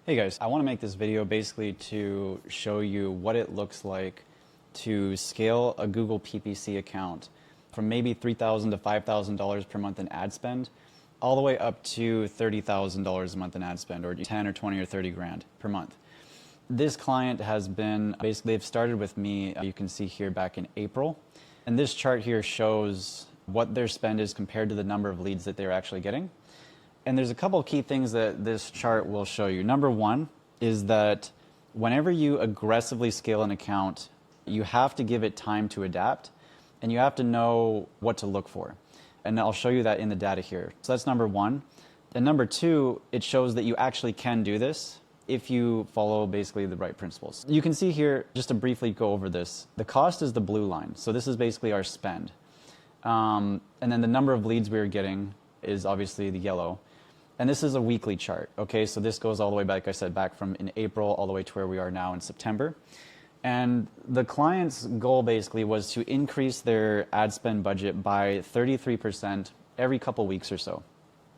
Hey guys, I want to make this video basically to show you what it looks like to scale a Google PPC account from maybe $3,000 to $5,000 per month in ad spend, all the way up to $30,000 a month in ad spend, or 10 or 20 or 30 grand per month. This client has been, basically they've started with me, you can see here back in April, and this chart here shows what their spend is compared to the number of leads that they're actually getting. And there's a couple of key things that this chart will show you. Number one is that whenever you aggressively scale an account, you have to give it time to adapt, and you have to know what to look for. And I'll show you that in the data here. So that's number one. And number two, it shows that you actually can do this if you follow basically the right principles. You can see here, just to briefly go over this, the cost is the blue line. So this is basically our spend. And then the number of leads we're getting is obviously the yellow. And this is a weekly chart, okay? So this goes all the way back, like I said, back from in April all the way to where we are now in September. And the client's goal basically was to increase their ad spend budget by 33% every couple weeks or so.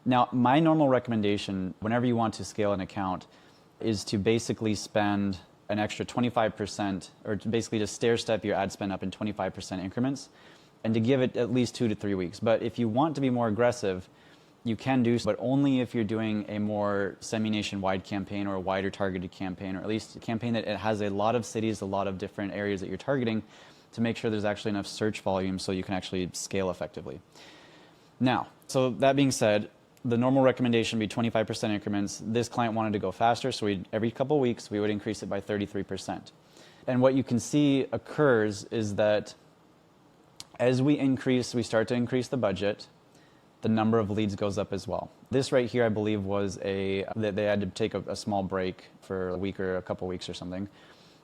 Now, my normal recommendation whenever you want to scale an account is to basically spend an extra 25%, or to basically just stair step your ad spend up in 25% increments, and to give it at least 2 to 3 weeks. But if you want to be more aggressive, you can do so, but only if you're doing a more semi-nationwide campaign or a wider targeted campaign, or at least a campaign that it has a lot of cities, a lot of different areas that you're targeting, to make sure there's actually enough search volume so you can actually scale effectively. Now, so that being said, the normal recommendation would be 25% increments. This client wanted to go faster, so every couple of weeks we would increase it by 33%. And what you can see occurs is that as we start to increase the budget, the number of leads goes up as well. This right here, I believe, was that they had to take a small break for a week or a couple weeks or something.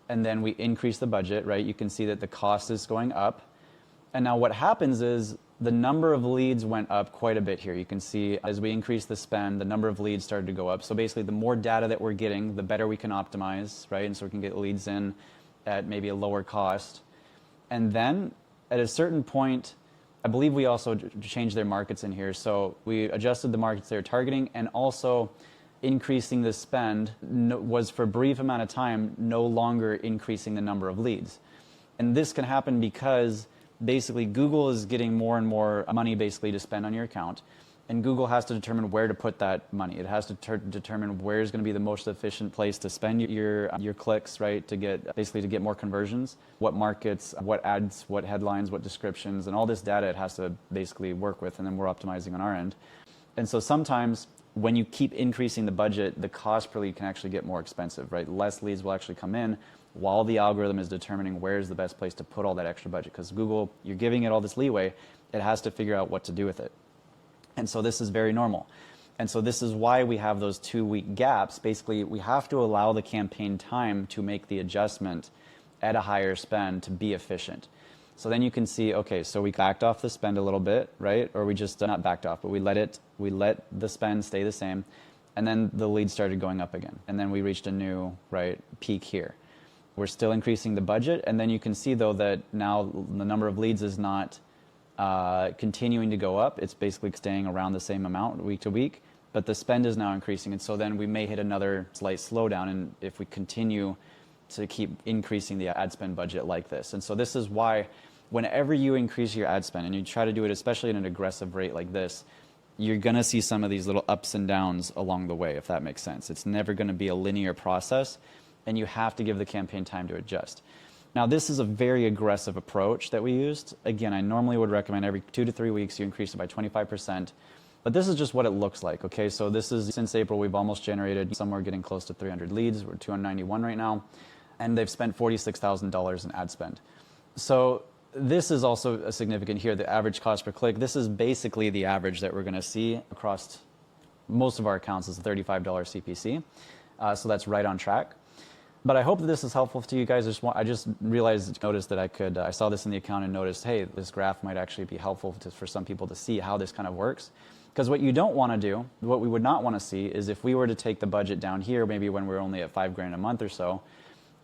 And then we increase the budget, right? You can see that the cost is going up. And now what happens is the number of leads went up quite a bit here. You can see as we increase the spend, the number of leads started to go up. So basically, the more data that we're getting, the better we can optimize, right? And so we can get leads in at maybe a lower cost. And then at a certain point, I believe we also changed their markets in here. So we adjusted the markets they're targeting, and also increasing the spend was for a brief amount of time no longer increasing the number of leads. And this can happen because basically Google is getting more and more money basically to spend on your account. And Google has to determine where to put that money. It has to determine where is going to be the most efficient place to spend your clicks, right? To get more conversions. What markets, what ads, what headlines, what descriptions, and all this data it has to basically work with, and then we're optimizing on our end. And so sometimes when you keep increasing the budget, the cost per lead can actually get more expensive, right? Less leads will actually come in while the algorithm is determining where is the best place to put all that extra budget. Because Google, you're giving it all this leeway, it has to figure out what to do with it. And so this is very normal. And so this is why we have those 2-week gaps. Basically, we have to allow the campaign time to make the adjustment at a higher spend to be efficient. So then you can see, okay, so we backed off the spend a little bit, right? Or we just, not backed off, but we let the spend stay the same. And then the leads started going up again. And then we reached a new, right, peak here. We're still increasing the budget. And then you can see, though, that now the number of leads is not continuing to go up. It's basically staying around the same amount week to week, but the spend is now increasing. And so then we may hit another slight slowdown, and if we continue to keep increasing the ad spend budget like this. And so this is why whenever you increase your ad spend, and you try to do it especially at an aggressive rate like this, you're going to see some of these little ups and downs along the way, if that makes sense. It's never going to be a linear process, and you have to give the campaign time to adjust. Now, this is a very aggressive approach that we used. Again, I normally would recommend every 2 to 3 weeks you increase it by 25%, but this is just what it looks like, okay? So this is, since April, we've almost generated somewhere getting close to 300 leads. We're 291 right now, and they've spent $46,000 in ad spend. So this is also a significant here, the average cost per click. This is basically the average that we're gonna see across most of our accounts is $35 CPC. So that's right on track. But I hope that this is helpful to you guys. I just noticed that I saw this in the account and noticed, hey, this graph might actually be helpful for some people to see how this kind of works. Because what you don't want to do, what we would not want to see, is if we were to take the budget down here, maybe when we're only at $5 grand a month or so,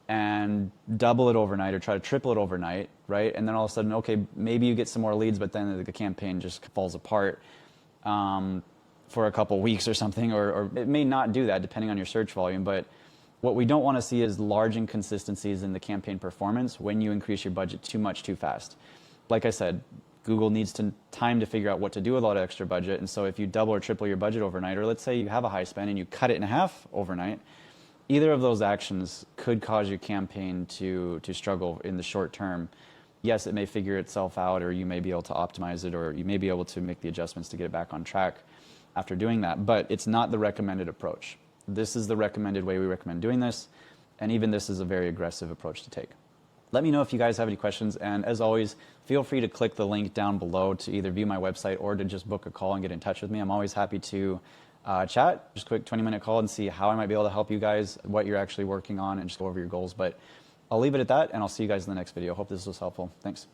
and double it overnight or try to triple it overnight, right? And then all of a sudden, okay, maybe you get some more leads, but then the campaign just falls apart. for a couple weeks or something, or it may not do that depending on your search volume. But what we don't want to see is large inconsistencies in the campaign performance when you increase your budget too much too fast. Like I said, Google needs time to figure out what to do with all that extra budget. And so if you double or triple your budget overnight, or let's say you have a high spend and you cut it in half overnight, either of those actions could cause your campaign to struggle in the short term. Yes, it may figure itself out, or you may be able to optimize it, or you may be able to make the adjustments to get it back on track after doing that, but it's not the recommended approach. This is the recommended way we recommend doing this, and even this is a very aggressive approach to take. Let me know if you guys have any questions, and as always, feel free to click the link down below to either view my website or to just book a call and get in touch with me. I'm always happy to chat, just a quick 20-minute call, and see how I might be able to help you guys, what you're actually working on, and just go over your goals. But I'll leave it at that, and I'll see you guys in the next video. Hope this was helpful. Thanks.